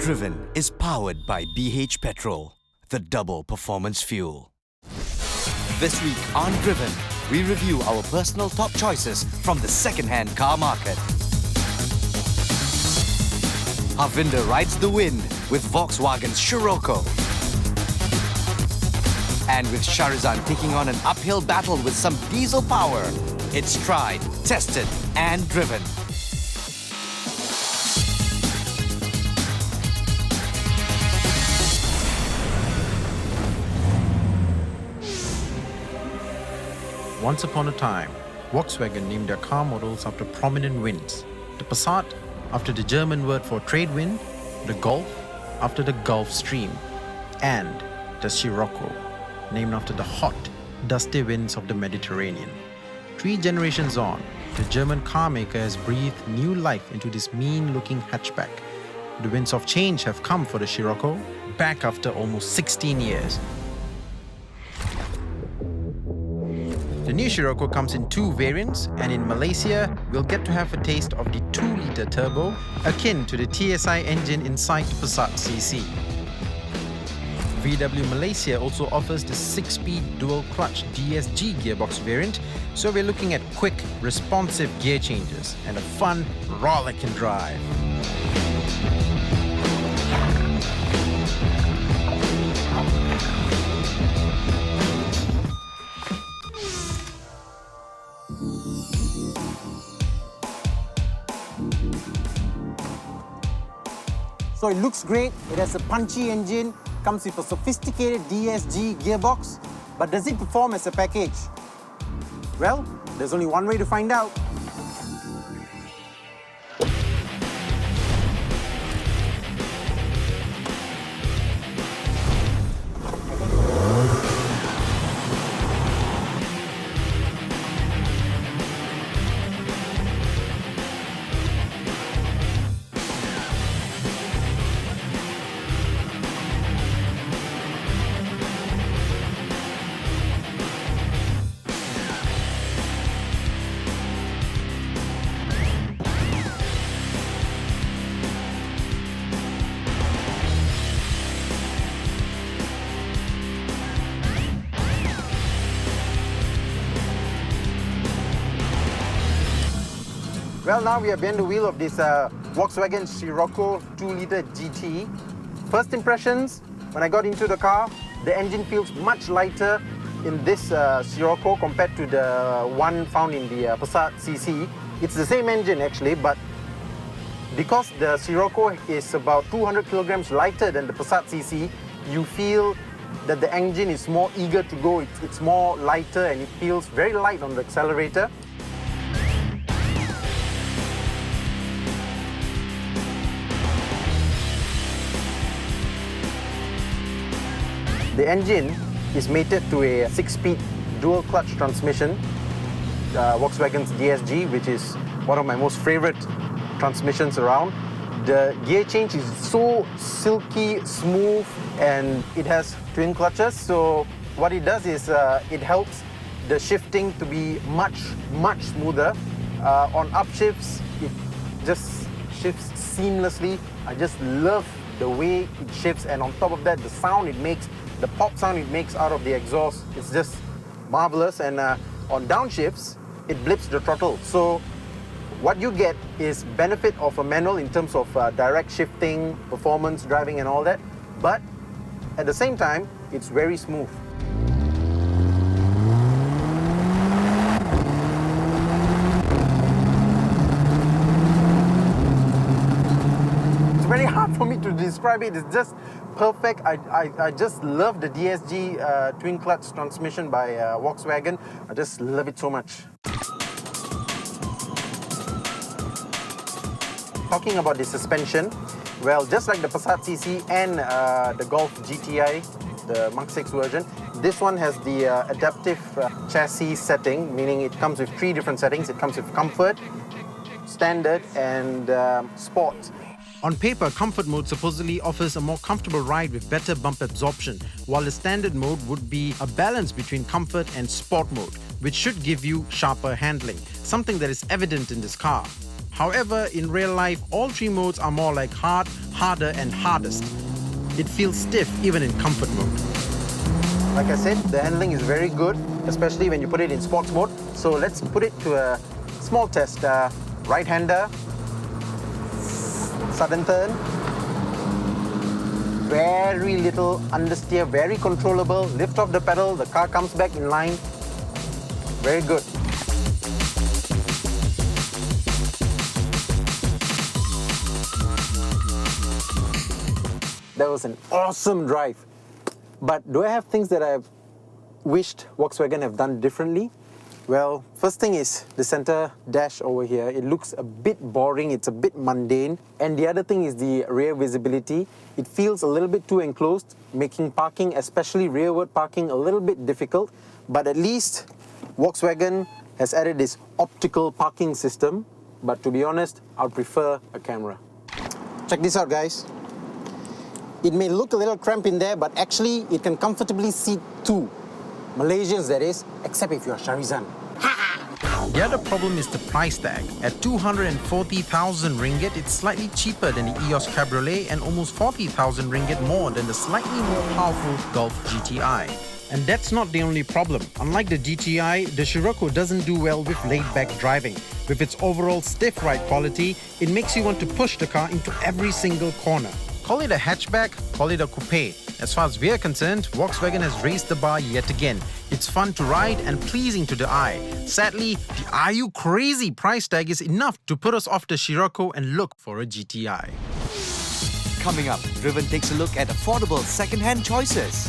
Driven is powered by BH Petrol, the double performance fuel. This week on Driven, we review our personal top choices from the second-hand car market. Harvinder rides the wind with Volkswagen's Scirocco. And with Sharizan taking on an uphill battle with some diesel power, it's tried, tested, and driven. Once upon a time, Volkswagen named their car models after prominent winds. The Passat after the German word for trade wind, the Golf after the Gulf Stream, and the Scirocco, named after the hot, dusty winds of the Mediterranean. 3 generations on, the German car maker has breathed new life into this mean-looking hatchback. The winds of change have come for the Scirocco, back after almost 16 years. The new Scirocco comes in 2 variants, and in Malaysia, we'll get to have a taste of the 2-litre turbo, akin to the TSI engine inside the Passat CC. VW Malaysia also offers the 6-speed dual-clutch DSG gearbox variant, so we're looking at quick, responsive gear changes and a fun, rollicking drive. So it looks great, it has a punchy engine, comes with a sophisticated DSG gearbox, but does it perform as a package? Well, there's only one way to find out. Well, now we are behind the wheel of this Volkswagen Scirocco 2-litre GT. First impressions, when I got into the car, the engine feels much lighter in this Scirocco compared to the one found in the Passat CC. It's the same engine actually, but because the Scirocco is about 200 kilograms lighter than the Passat CC, you feel that the engine is more eager to go. It's more lighter and it feels very light on the accelerator. The engine is mated to a 6-speed dual-clutch transmission, Volkswagen's DSG, which is one of my most favorite transmissions around. The gear change is so silky, smooth, and it has twin clutches. So what it does is it helps the shifting to be much smoother. On upshifts, it just shifts seamlessly. I just love the way it shifts, and on top of that, the sound it makes, the pop sound it makes out of the exhaust, it's just marvelous. And on downshifts, it blips the throttle. So what you get is benefit of a manual in terms of direct shifting, performance, driving and all that. But at the same time, it's very smooth. It's very hard for me to describe it. It's just perfect. I just love the DSG twin clutch transmission by Volkswagen. I just love it so much. Talking about the suspension, well, just like the Passat CC and the Golf GTI, the Mach 6 version, this one has the adaptive chassis setting, meaning it comes with 3 different settings. It comes with comfort, standard and sport. On paper, Comfort mode supposedly offers a more comfortable ride with better bump absorption, while the standard mode would be a balance between comfort and sport mode, which should give you sharper handling, something that is evident in this car. However, in real life, all 3 modes are more like hard harder and hardest. It feels stiff even in comfort mode. Like I said, the handling is very good, especially when you put it in sports mode. So let's put it to a small test. Right-hander, sudden turn, very little understeer, very controllable. Lift off the pedal, the car comes back in line. Very good. That was an awesome drive. But do I have things that I've wished Volkswagen have done differently? Well, first thing is the center dash over here. It looks a bit boring, it's a bit mundane. And the other thing is the rear visibility. It feels a little bit too enclosed, making parking, especially rearward parking, a little bit difficult. But at least Volkswagen has added this optical parking system. But to be honest, I'd prefer a camera. Check this out, guys. It may look a little cramped in there, but actually it can comfortably seat two. Malaysians, that is, except if you're Sharizan. The other problem is the price tag. At 240,000 ringgit, it's slightly cheaper than the EOS Cabriolet and almost 40,000 ringgit more than the slightly more powerful Golf GTI. And that's not the only problem. Unlike the GTI, the Scirocco doesn't do well with laid-back driving. With its overall stiff ride quality, it makes you want to push the car into every single corner. Call it a hatchback, call it a coupe. As far as we're concerned, Volkswagen has raised the bar yet again. It's fun to ride and pleasing to the eye. Sadly, the "are you crazy" price tag is enough to put us off the Scirocco and look for a GTI. Coming up, Driven takes a look at affordable second-hand choices.